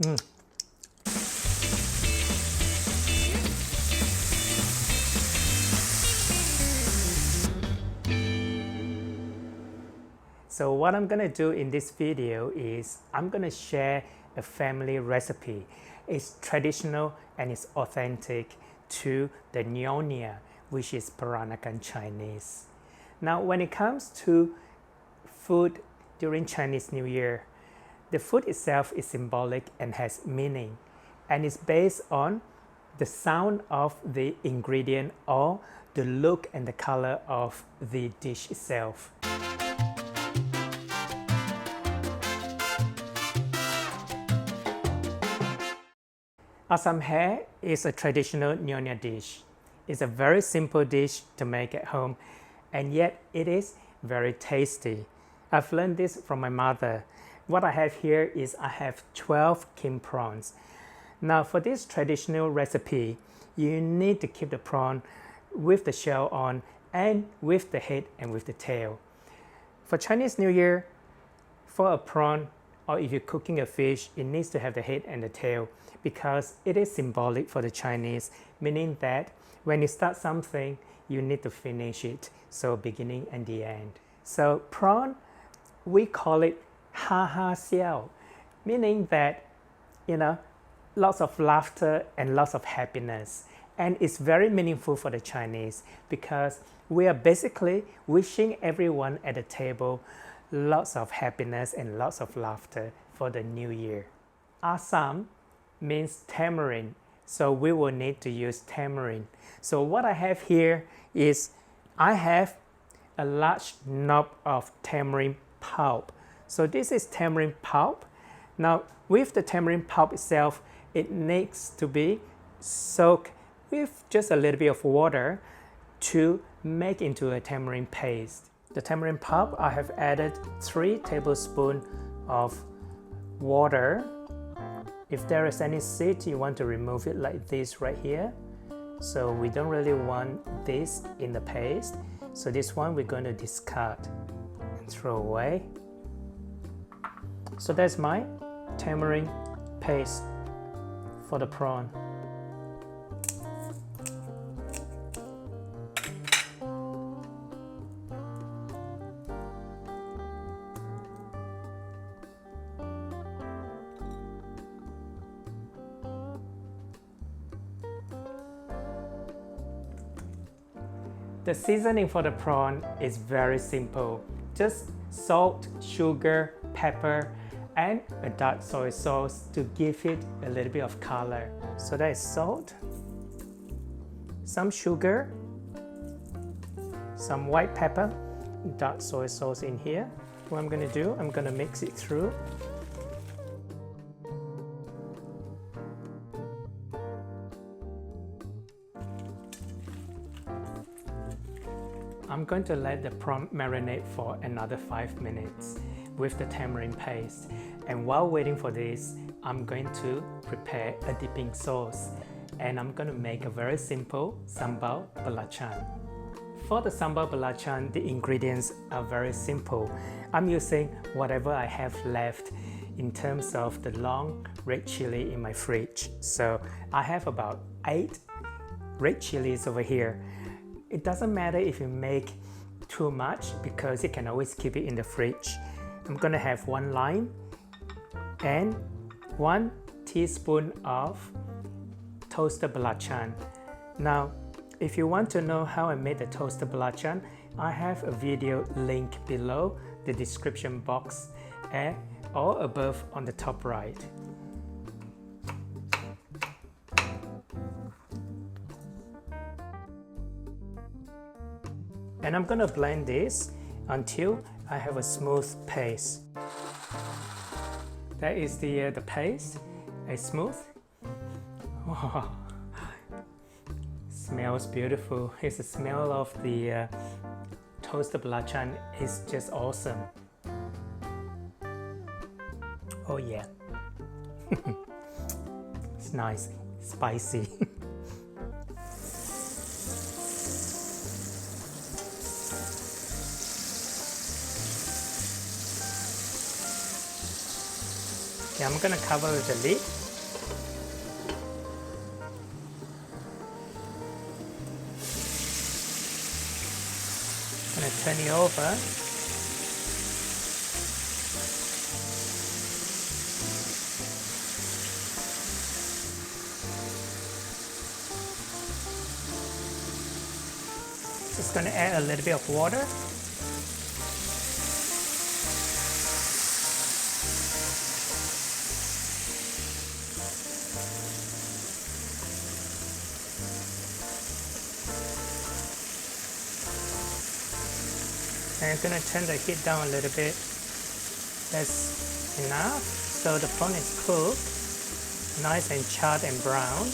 Mm. So what I'm gonna do in this video is I'm gonna share a family recipe. It's traditional and it's authentic to the nyonya, which is Peranakan Chinese. Now, when it comes to food during Chinese New Year, the food itself is symbolic and has meaning, and it's based on the sound of the ingredient or the look and the color of the dish itself. Asam hair is a traditional nyonya dish. It's a very simple dish to make at home, and yet it is very tasty. I've learned this from my mother. What I have here is I have 12 king prawns. Now for this traditional recipe, you need to keep the prawn with the shell on and with the head and with the tail. For Chinese New Year, for a prawn, or if you're cooking a fish, it needs to have the head and the tail because it is symbolic for the Chinese, meaning that when you start something, you need to finish it. So beginning and the end. So prawn, we call it ha ha xiao, meaning that, lots of laughter and lots of happiness. And it's very meaningful for the Chinese because we are basically wishing everyone at the table lots of happiness and lots of laughter for the new year. Asam means tamarind, so we will need to use tamarind. So what I have here is I have a large knob of tamarind pulp. So this is tamarind pulp. Now with the tamarind pulp itself, it needs to be soaked with just a little bit of water to make into a tamarind paste. The tamarind pulp, I have added 3 tablespoons of water. If there is any seed, you want to remove it like this right here. So we don't really want this in the paste. So this one we're going to discard and throw away. So that's my tamarind paste for the prawn. The seasoning for the prawn is very simple. Just salt, sugar, pepper, and a dark soy sauce to give it a little bit of color. So that is salt, some sugar, some white pepper, dark soy sauce in here. What I'm gonna do, I'm gonna mix it through. I'm going to let the prawn marinate for another 5 minutes with the tamarind paste. And while waiting for this, I'm going to prepare a dipping sauce. And I'm going to make a very simple sambal belachan. For the sambal belachan, the ingredients are very simple. I'm using whatever I have left in terms of the long red chili in my fridge. So I have about 8 red chilies over here. It doesn't matter if you make too much because you can always keep it in the fridge. I'm gonna have 1 lime and 1 teaspoon of toasted belachan. Now, if you want to know how I made the toasted belachan, I have a video link below the description box or above on the top right. And I'm gonna blend this until I have a smooth paste. That is the paste. It's smooth. Oh, smells beautiful. It's the smell of the toasted belachan is just awesome. Oh yeah. It's nice, spicy. Okay, I'm going to cover with the lid. I'm going to turn it over. Just going to add a little bit of water. And I'm going to turn the heat down a little bit. That's enough. So the prawn is cooked, nice and charred and brown.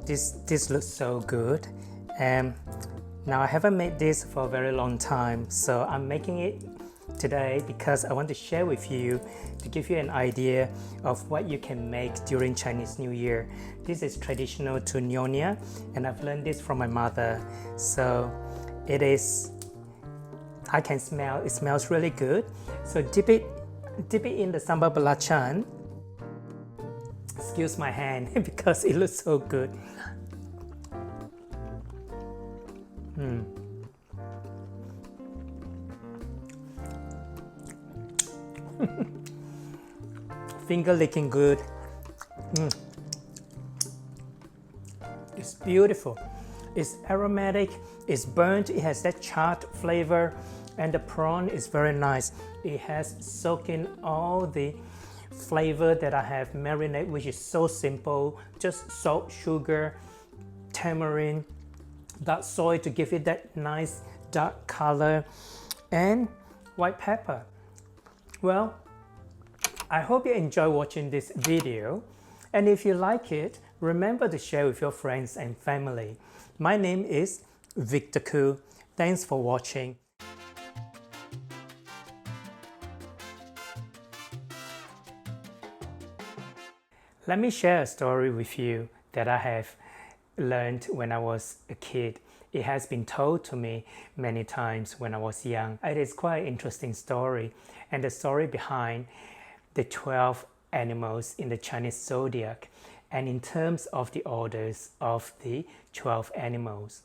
This looks so good. Now I haven't made this for a very long time, so I'm making it today because I want to share with you to give you an idea of what you can make during Chinese New Year. This is traditional to nyonya, and I've learned this from my mother. So I can smell, it smells really good. So dip it in the sambal belachan. Excuse my hand because it looks so good. Finger licking good. It's beautiful. It's aromatic, it's burnt, it has that charred flavor, and the prawn is very nice. It has soaked in all the flavor that I have marinated, which is so simple. Just salt, sugar, tamarind, dark soy to give it that nice dark color, and white pepper. Well, I hope you enjoy watching this video, and if you like it, remember to share with your friends and family. My name is Victor Koo. Thanks for watching. Let me share a story with you that I have learned when I was a kid. It has been told to me many times when I was young. It is quite an interesting story, and the story behind the 12 animals in the Chinese zodiac, and in terms of the orders of the 12 animals.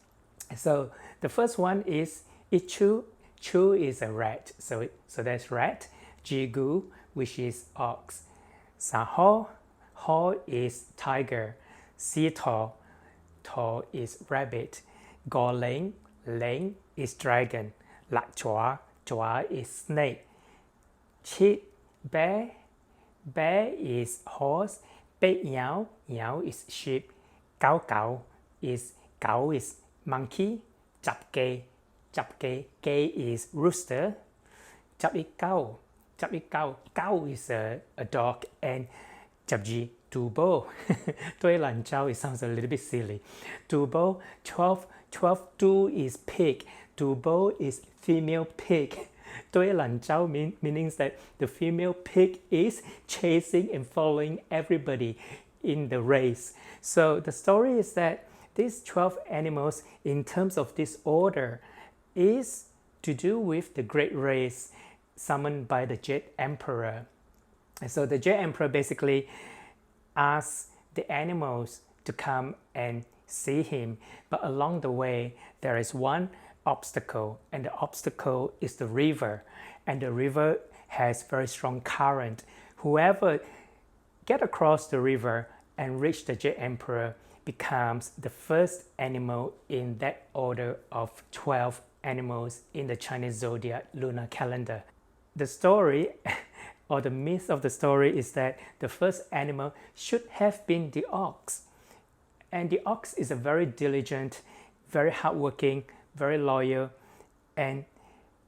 So the first one is Ichu. Chu is a rat, so that's rat. Jigu, which is ox. Saho, ho is tiger. Sito, to is rabbit. Goreng, leng is dragon. Lak chua, chua is snake. Chit, bear, bear is horse. Bei yao, yao is sheep. Gao gao is monkey. Chap gay, gay is rooster. Chap gao, gao is a dog. And chap ji, dubo. Dui lan chao, it sounds a little bit silly. Dubo, 12 du is pig. Dubo is female pig. Dui lan chao means that the female pig is chasing and following everybody in the race. So the story is that these 12 animals, in terms of this order, is to do with the great race summoned by the Jade Emperor. And so the Jade Emperor basically asks the animals to come and see him, but along the way there is one obstacle, and the obstacle is the river, and the river has very strong current. Whoever get across the river and reach the Jade Emperor becomes the first animal in that order of 12 animals in the Chinese zodiac lunar calendar. The story or the myth of the story is that the first animal should have been the ox. And the ox is a very diligent, very hardworking, very loyal, and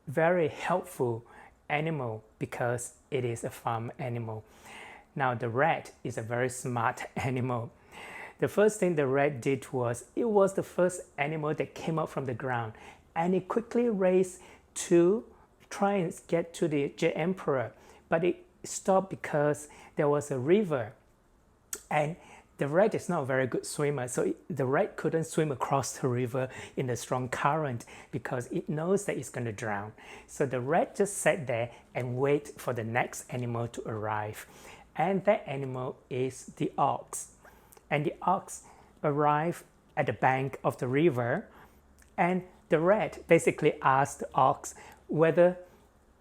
very helpful animal because it is a farm animal. Now the rat is a very smart animal. The first thing the rat did was, it was the first animal that came up from the ground, and it quickly raced to try and get to the emperor, but it stopped because there was a river, and the rat is not a very good swimmer, so the rat couldn't swim across the river in the strong current because it knows that it's going to drown. So the rat just sat there and wait for the next animal to arrive, and that animal is the ox. And the ox arrived at the bank of the river, and the rat basically asked the ox whether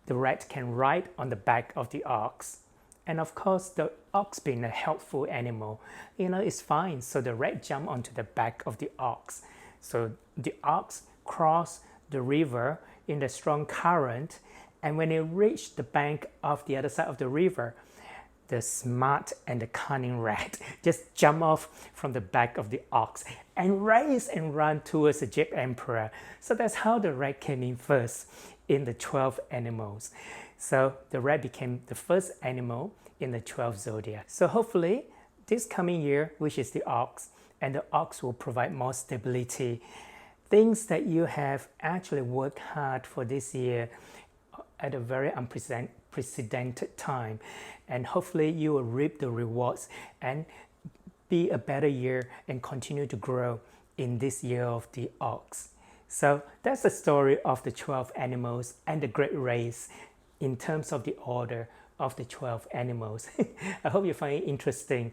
the rat can ride on the back of the ox. And of course, the ox being a helpful animal, it's fine. So the rat jumped onto the back of the ox. So the ox crossed the river in the strong current, and when it reached the bank of the other side of the river, the smart and the cunning rat just jumped off from the back of the ox and raced and ran towards the Jade Emperor. So that's how the rat came in first in the 12 animals. So the rat became the first animal in the 12 zodiac. So hopefully this coming year, which is the ox, and the ox will provide more stability. Things that you have actually worked hard for this year at a very unprecedented time, and hopefully you will reap the rewards and be a better year and continue to grow in this year of the ox. So that's the story of the 12 animals and the great race in terms of the order of the 12 animals. I hope you find it interesting